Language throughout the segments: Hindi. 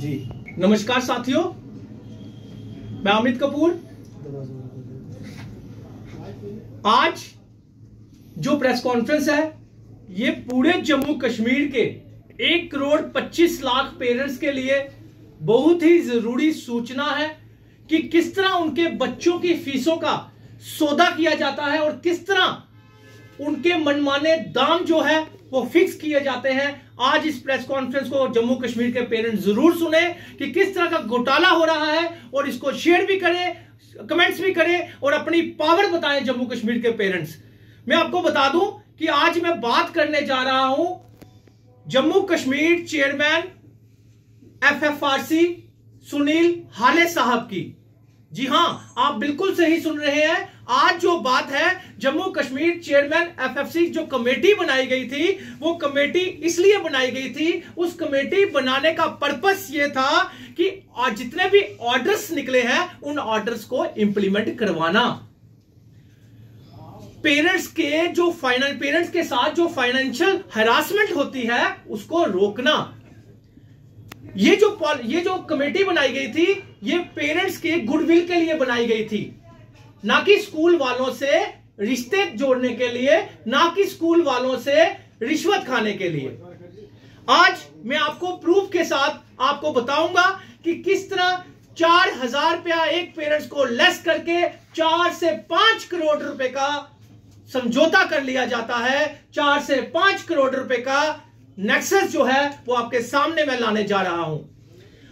जी नमस्कार साथियों, मैं अमित कपूर। आज जो प्रेस कॉन्फ्रेंस है ये पूरे जम्मू कश्मीर के 1,25,00,000 पेरेंट्स के लिए बहुत ही जरूरी सूचना है कि किस तरह उनके बच्चों की फीसों का सौदा किया जाता है और किस तरह उनके मनमाने दाम जो है वो फिक्स किए जाते हैं। आज इस प्रेस कॉन्फ्रेंस को जम्मू कश्मीर के पेरेंट्स जरूर सुने कि किस तरह का घोटाला हो रहा है और इसको शेयर भी करें, कमेंट्स भी करें और अपनी पावर बताएं जम्मू कश्मीर के पेरेंट्स। मैं आपको बता दूं कि आज मैं बात करने जा रहा हूं जम्मू कश्मीर चेयरमैन FFRC सुनील हाले साहब की। जी हां, आप बिल्कुल सही सुन रहे हैं। आज जो बात है जम्मू कश्मीर चेयरमैन FFC जो कमेटी बनाई गई थी, वो कमेटी इसलिए बनाई गई थी, उस कमेटी बनाने का पर्पस ये था कि जितने भी ऑर्डर्स निकले हैं उन ऑर्डर्स को इंप्लीमेंट करवाना, पेरेंट्स के साथ जो फाइनेंशियल हरासमेंट होती है उसको रोकना। ये जो कमेटी बनाई गई थी ये पेरेंट्स के गुडविल के लिए बनाई गई थी, ना कि स्कूल वालों से रिश्ते जोड़ने के लिए, ना कि स्कूल वालों से रिश्वत खाने के लिए। आज मैं आपको प्रूफ के साथ आपको बताऊंगा कि किस तरह 4,000 रुपया एक पेरेंट्स को लेस करके 4 से 5 करोड़ रुपए का समझौता कर लिया जाता है। 4 से 5 करोड़ रुपए का नेक्सस जो है वो आपके सामने मैं लाने जा रहा हूं।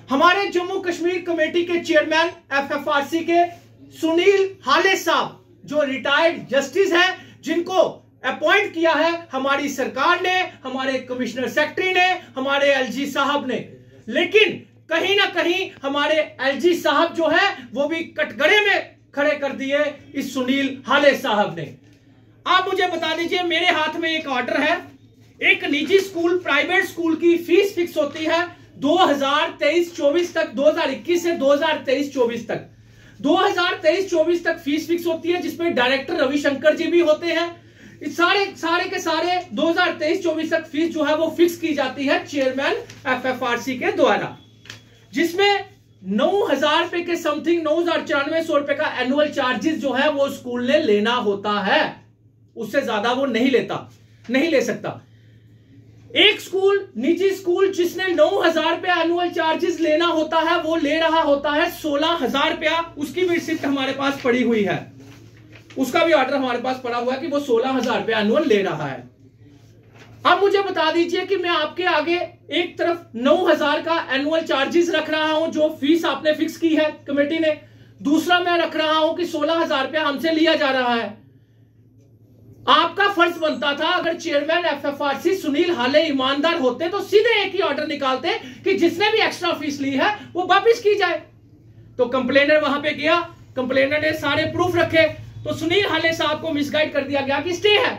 हमारे जम्मू कश्मीर कमेटी के चेयरमैन FFRC के सुनील हाले साहब जो रिटायर्ड जस्टिस है, जिनको अपॉइंट किया है हमारी सरकार ने, हमारे कमिश्नर सेक्रेटरी ने, हमारे LG साहब ने, लेकिन कहीं ना कहीं हमारे LG साहब जो है वो भी कटघरे में खड़े कर दिए इस सुनील हाले साहब ने। आप मुझे बता दीजिए, मेरे हाथ में एक ऑर्डर है। एक निजी स्कूल, प्राइवेट स्कूल की फीस फिक्स होती है 2023-24 तक, 2021 से 2023-24 तक, 2023-24 तक फीस फिक्स होती है, जिसमें डायरेक्टर रविशंकर जी भी होते हैं। इस सारे के सारे 2023-24 तक फीस जो है वो फिक्स की जाती है चेयरमैन FFRC के द्वारा, जिसमें 9,000 रुपए के समथिंग 9,9400 रुपए का एनुअल चार्जेस जो है वो स्कूल ने लेना होता है। उससे ज्यादा वो नहीं ले सकता। एक स्कूल, निजी स्कूल, जिसने 9,000 रुपया एनुअल चार्जेस लेना होता है, वो ले रहा होता है 16,000 रुपया। उसकी भी रिसिप्ट हमारे पास पड़ी हुई है, उसका भी ऑर्डर हमारे पास पड़ा हुआ है कि वो 16,000 रुपया एनुअल ले रहा है। अब मुझे बता दीजिए कि मैं आपके आगे एक तरफ 9,000 का एनुअल चार्जेस रख रहा हूं जो फीस आपने फिक्स की है कमेटी ने, दूसरा मैं रख रहा हूं कि 16,000 रुपया हमसे लिया जा रहा है। आपका फर्ज बनता था, अगर चेयरमैन FFRC सुनील हाले ईमानदार होते तो सीधे एक ही ऑर्डर निकालते कि जिसने भी एक्स्ट्रा फीस ली है वो वापस की जाए। तो कंप्लेनर वहां पे गया, कंप्लेनर ने सारे प्रूफ रखे, तो सुनील हाले साहब को मिसगाइड कर दिया गया कि स्टे है।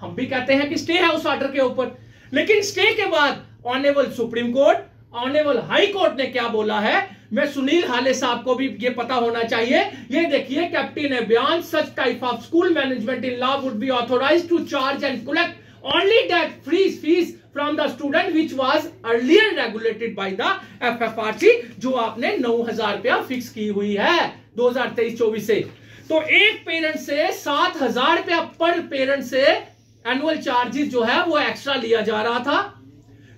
हम भी कहते हैं कि स्टे है उस ऑर्डर के ऊपर, लेकिन स्टे के बाद honourable supreme court, honourable high court ने क्या बोला है, मैं सुनील हाले साहब को भी ये पता होना चाहिए। ये देखिए, कैप्टन ने बयान, such type of school management in law would be authorised to charge and collect only that free fees from the student which was earlier regulated by the FFRC, जो आपने 9,000 रुपया फिक्स की हुई है 2023-24 से। तो एक पेरेंट से 7,000 रुपया पर पेरेंट से एनुअल चार्जेस जो है वो एक्स्ट्रा लिया जा रहा था,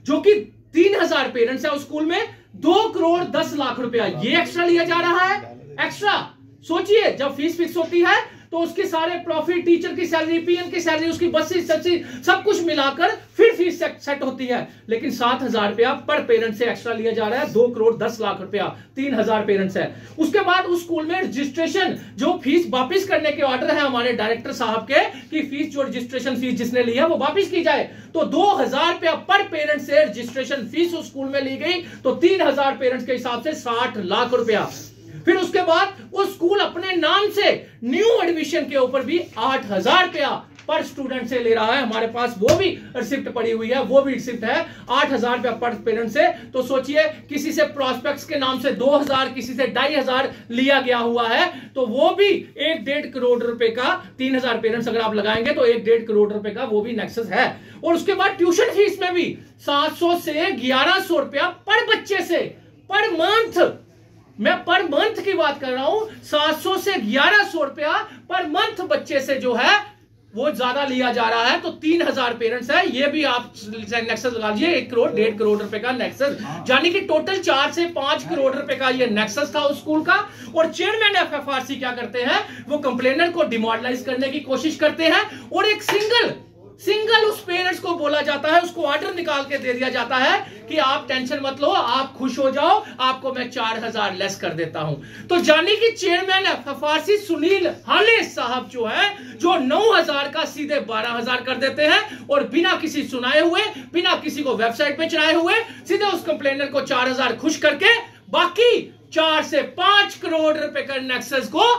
जो कि 3,000 पेरेंट्स है उस स्कूल में, 2,10,00,000 रुपया ये एक्स्ट्रा लिया जा रहा है। एक्स्ट्रा सोचिए, जब फीस फिक्स होती है तो उसके सारे प्रॉफिट, टीचर की सैलरी, PM की सैलरी, उसकी बसेस, सब कुछ मिलाकर फिर फीस सेट होती है, लेकिन 7,000 रुपया पर पेरेंट से एक्स्ट्रा लिया जा रहा है। 2,10,00,000 रुपया, 3,000 पेरेंट्स है। उसके बाद उस स्कूल में रजिस्ट्रेशन, जो फीस वापिस करने के ऑर्डर है हमारे डायरेक्टर साहब के कि फीस, जो रजिस्ट्रेशन फीस जिसने ली है वो वापिस की जाए, तो 2,000 रुपया पर पेरेंट से रजिस्ट्रेशन फीस उस स्कूल में ली गई, तो 3,000 पेरेंट्स के हिसाब से 60 लाख रुपया। फिर उसके बाद वो स्कूल अपने नाम से न्यू एडमिशन के ऊपर भी 8,000 रुपया पर स्टूडेंट से ले रहा है। हमारे पास वो भी रिसिप्ट पड़ी हुई है, वो भी रिसिप्ट है 8,000 रुपया पर पेरेंट से। तो सोचिए, किसी से प्रोस्पेक्ट्स के नाम से 2,000, किसी से 2,500 लिया गया हुआ है, तो वो भी 1.5 करोड़ रुपए का, 3,000 पेरेंट्स अगर आप लगाएंगे तो 1.5 करोड़ रुपए का वो भी नेक्सस है। और उसके बाद ट्यूशन फीस में भी 700 से 1,100 रुपया पर बच्चे से पर मंथ, मैं पर मंथ की बात कर रहा हूं, 700 से 1100 रुपया पर मंथ बच्चे से जो है वो ज्यादा लिया जा रहा है। तो 3000 पेरेंट्स है, ये भी आप नेक्सस लगा लीजिए, 1 करोड़ 1.5 करोड़ रुपए का नेक्सस, यानी कि टोटल 4 से 5 करोड़ रुपए का ये नेक्सस था उस स्कूल का। और चेयरमैन एफएफआरसी क्या करते हैं, वो कंप्लेनर को डिमोरलाइज करने की कोशिश करते हैं और एक सिंगल उस पेरेंट्स को बोला जाता है, उसको ऑर्डर निकाल के दे दिया जाता है कि आप टेंशन मत लो, आप खुश हो जाओ, आपको मैं 4000 लेस कर देता हूं। तो जानी कि चेयरमैन एफएफआरसी सुनील हाले साहब जो है, जो 9000 का सीधे 12000 कर देते हैं और बिना किसी सुनाए हुए, बिना किसी को वेबसाइट पे चढ़ाए हुए, सीधे उस कंप्लेनर को 4000 खुश करके बाकी 4 से 5 करोड़ रुपए का नेक्सस को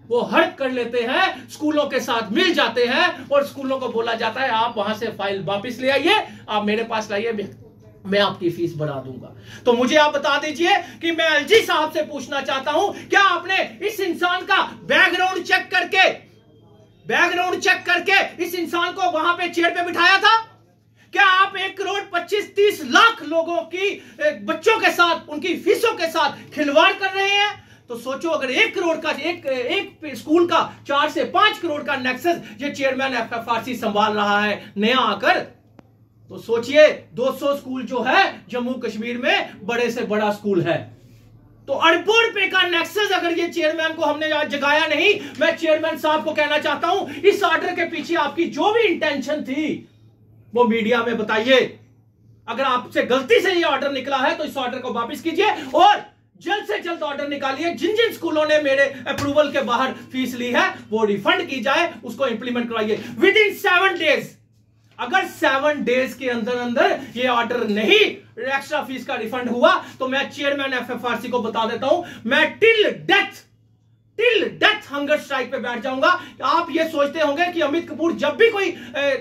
वो हर्ट कर लेते हैं, स्कूलों के साथ मिल जाते हैं और स्कूलों को बोला जाता है आप वहां से फाइल वापस ले आइए, आप मेरे पास लाइए, मैं आपकी फीस बढ़ा दूंगा। तो मुझे आप बता दीजिए कि मैं एलजी साहब से पूछना चाहता हूं, क्या आपने इस इंसान का बैकग्राउंड चेक करके इस इंसान को वहां पे चेयर पे बिठाया था? क्या आप 1 करोड़ 25-30 लाख लोगों की बच्चों के साथ, उनकी फीसों के साथ खिलवाड़ कर रहे हैं? तो सोचो, अगर 1 करोड़ का एक स्कूल का 4 से 5 करोड़ का नेक्सस ये चेयरमैन एफएफआरसी संभाल रहा है नया आकर, तो सोचिए 200 स्कूल जो है जम्मू कश्मीर में बड़े से बड़ा स्कूल है। तो अरबों रुपए का नेक्सस अगर ये चेयरमैन को हमने आज जगाया नहीं, मैं चेयरमैन साहब को कहना चाहता हूं, इस ऑर्डर के पीछे आपकी जो भी इंटेंशन थी वो मीडिया में बताइए। अगर आपसे गलती से ये ऑर्डर निकला है तो इस ऑर्डर को वापस कीजिए और जल्द से जल्द ऑर्डर निकालिए, जिन जिन स्कूलों ने मेरे अप्रूवल के बाहर फीस ली है वो रिफंड की जाए, उसको इंप्लीमेंट करवाइए विद इन 7 डेज। अगर 7 डेज के अंदर अंदर ये ऑर्डर नहीं, एक्स्ट्रा फीस का रिफंड हुआ, तो मैं चेयरमैन एफएफआरसी को बता देता हूं, मैं टिल डेथ हंगर स्ट्राइक पे बैठ जाऊंगा। आप ये सोचते होंगे कि अमित कपूर जब भी कोई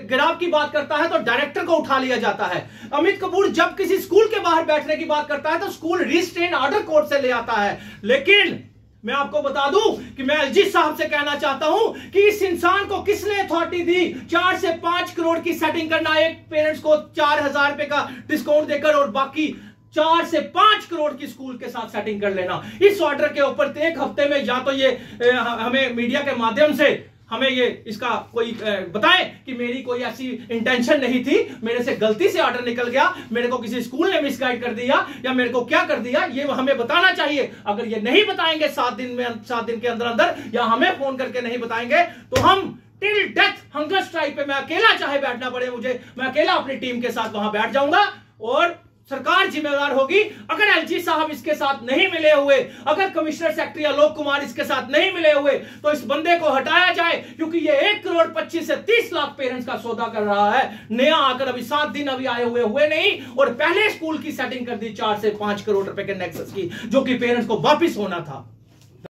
गिराव की बात करता है तो डायरेक्टर को उठा लिया जाता है, अमित कपूर जब किसी स्कूल के बाहर बैठने की बात करता है तो स्कूल रिस्ट्रेन ऑर्डर कोर्ट से ले आता है। लेकिन मैं आपको बता दूं कि मैं एलजी साहब से कहना चाहता हूं कि इस इंसान को किसने अथॉरिटी दी 4 से 5 करोड़ की सेटिंग करना, एक पेरेंट्स को 4000 रुपए का डिस्काउंट देकर और बाकी 4 से 5 करोड़ की स्कूल के साथ सेटिंग कर लेना। इस ऑर्डर के ऊपर 1 हफ्ते में या तो ये हमें मीडिया के माध्यम से हमें ये इसका कोई बताए कि मेरी कोई ऐसी इंटेंशन नहीं थी, मेरे से गलती से ऑर्डर निकल गया, मेरे को किसी स्कूल ने मिसगाइड कर दिया या मेरे को क्या कर दिया, ये हमें बताना चाहिए। अगर ये नहीं बताएंगे 7 दिन के अंदर अंदर, या हमें फोन करके नहीं बताएंगे, तो हम टिल डेथ हंगर स्ट्राइक पे, मैं अकेला चाहे बैठना पड़े मुझे, मैं अकेला अपनी टीम के साथ वहां बैठ जाऊंगा और सरकार जिम्मेदार होगी। अगर एलजी साहब इसके साथ नहीं मिले हुए, अगर कमिश्नर सेक्रेटरी आलोक कुमार इसके साथ नहीं मिले हुए, तो इस बंदे को हटाया जाए, क्योंकि ये 1 करोड़ 25 से 30 लाख पेरेंट्स का सौदा कर रहा है नया आकर। अभी 7 दिन अभी आए हुए नहीं और पहले स्कूल की सेटिंग कर दी 4 से 5 करोड़ रुपए के नेक्सस की, जो कि पेरेंट्स को वापिस होना था।